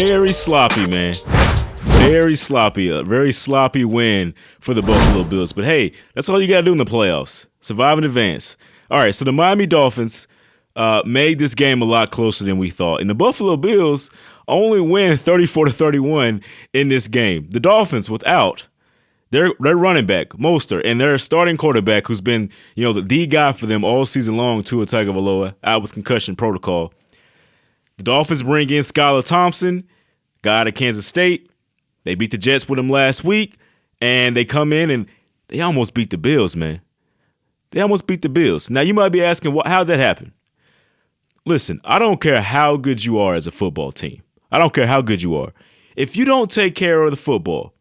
very sloppy, man. Very sloppy. A very sloppy win for the Buffalo Bills. But hey, that's all you got to do in the playoffs. Survive and advance. All right, so the Miami Dolphins made this game a lot closer than we thought. And the Buffalo Bills only win 34-31 in this game. The Dolphins, without their running back, Mostert, and their starting quarterback, who's been the guy for them all season long, Tua Tagovailoa, out with concussion protocol. The Dolphins bring in Skylar Thompson, guy out of Kansas State. They beat the Jets with him last week, and they come in and they almost beat the Bills, man. They almost beat the Bills. Now, you might be asking, how'd that happen? Listen, I don't care how good you are as a football team. I don't care how good you are. If you don't take care of the football,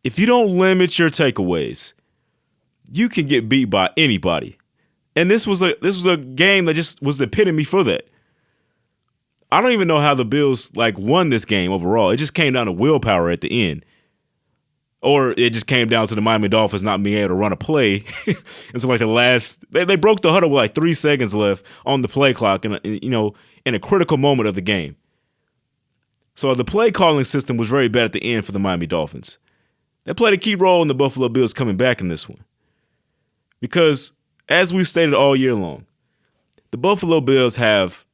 if you don't limit your takeaways, you can get beat by anybody. And this was a game that just was the epitome for that. I don't even know how the Bills won this game overall. It just came down to willpower at the end. Or it just came down to the Miami Dolphins not being able to run a play. And so they broke the huddle with 3 seconds left on the play clock in a critical moment of the game. So the play calling system was very bad at the end for the Miami Dolphins. They played a key role in the Buffalo Bills coming back in this one. Because as we've stated all year long, the Buffalo Bills have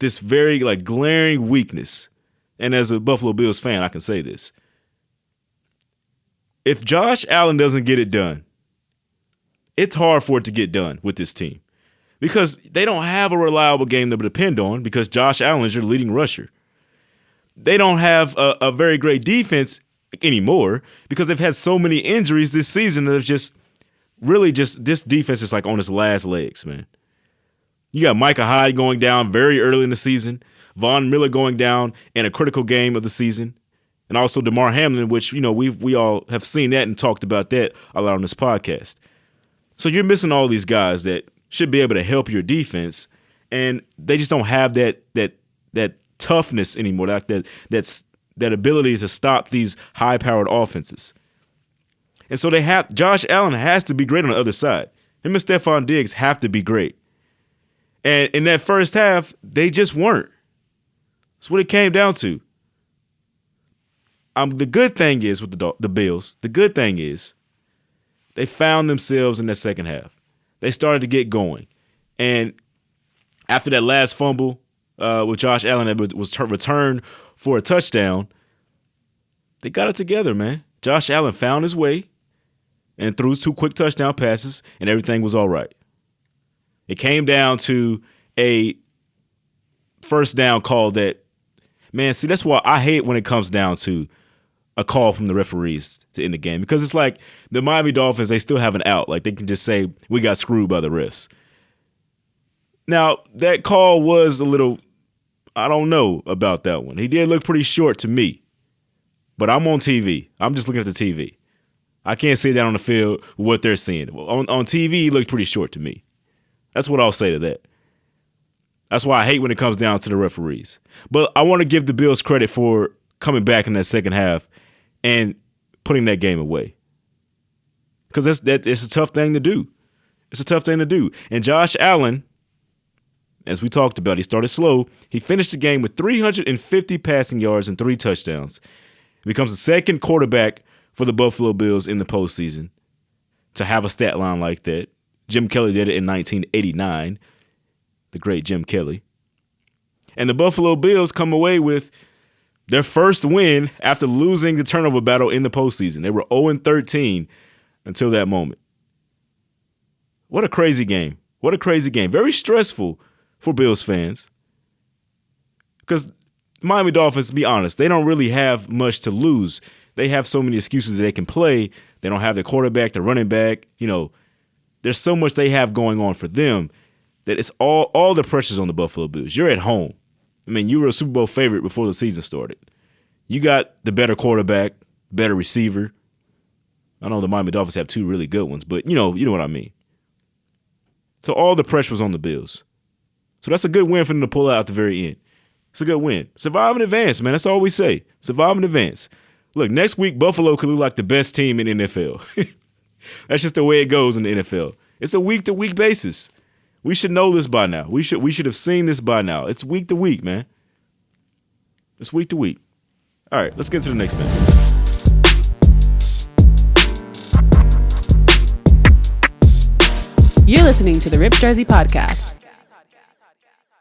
this very glaring weakness. And as a Buffalo Bills fan, I can say this. If Josh Allen doesn't get it done, it's hard for it to get done with this team. Because they don't have a reliable game to depend on because Josh Allen is your leading rusher. They don't have a very great defense anymore because they've had so many injuries this season that have just this defense is on its last legs, man. You got Micah Hyde going down very early in the season, Von Miller going down in a critical game of the season, and also Damar Hamlin, which we all have seen that and talked about that a lot on this podcast. So you're missing all these guys that should be able to help your defense, and they just don't have that toughness anymore, that ability to stop these high-powered offenses. And so Josh Allen has to be great on the other side. Him and Stephon Diggs have to be great. And in that first half, they just weren't. That's what it came down to. The good thing is with the Bills, the good thing is they found themselves in that second half. They started to get going. And after that last fumble with Josh Allen that was returned for a touchdown, they got it together, man. Josh Allen found his way and threw 2 quick touchdown passes, and everything was all right. It came down to a first down call that, man, see, that's why I hate when it comes down to a call from the referees to end the game. Because it's like the Miami Dolphins, they still have an out. They can just say, we got screwed by the refs. Now, that call was a little, I don't know about that one. He did look pretty short to me. But I'm on TV. I'm just looking at the TV. I can't see that on the field what they're seeing. On TV, he looked pretty short to me. That's what I'll say to that. That's why I hate when it comes down to the referees. But I want to give the Bills credit for coming back in that second half and putting that game away. Because it's a tough thing to do. It's a tough thing to do. And Josh Allen, as we talked about, he started slow. He finished the game with 350 passing yards and 3 touchdowns. He becomes the second quarterback for the Buffalo Bills in the postseason to have a stat line like that. Jim Kelly did it in 1989, the great Jim Kelly. And the Buffalo Bills come away with their first win after losing the turnover battle in the postseason. They were 0-13 until that moment. What a crazy game. What a crazy game. Very stressful for Bills fans. Because Miami Dolphins, to be honest, they don't really have much to lose. They have so many excuses that they can play. They don't have the quarterback, the running back. There's so much they have going on for them that it's all the pressure's on the Buffalo Bills. You're at home. I mean, you were a Super Bowl favorite before the season started. You got the better quarterback, better receiver. I know the Miami Dolphins have 2 really good ones, but you know what I mean. So all the pressure was on the Bills. So that's a good win for them to pull out at the very end. It's a good win. Survive and advance, man. That's all we say. Survive and advance. Look, next week, Buffalo could look like the best team in the NFL. That's just the way it goes in the NFL. It's a week-to-week basis. We should know this by now. We should have seen this by now. It's week to week, man. It's week to week. All right, let's get to the next thing. You're listening to the Rip Jersey Podcast.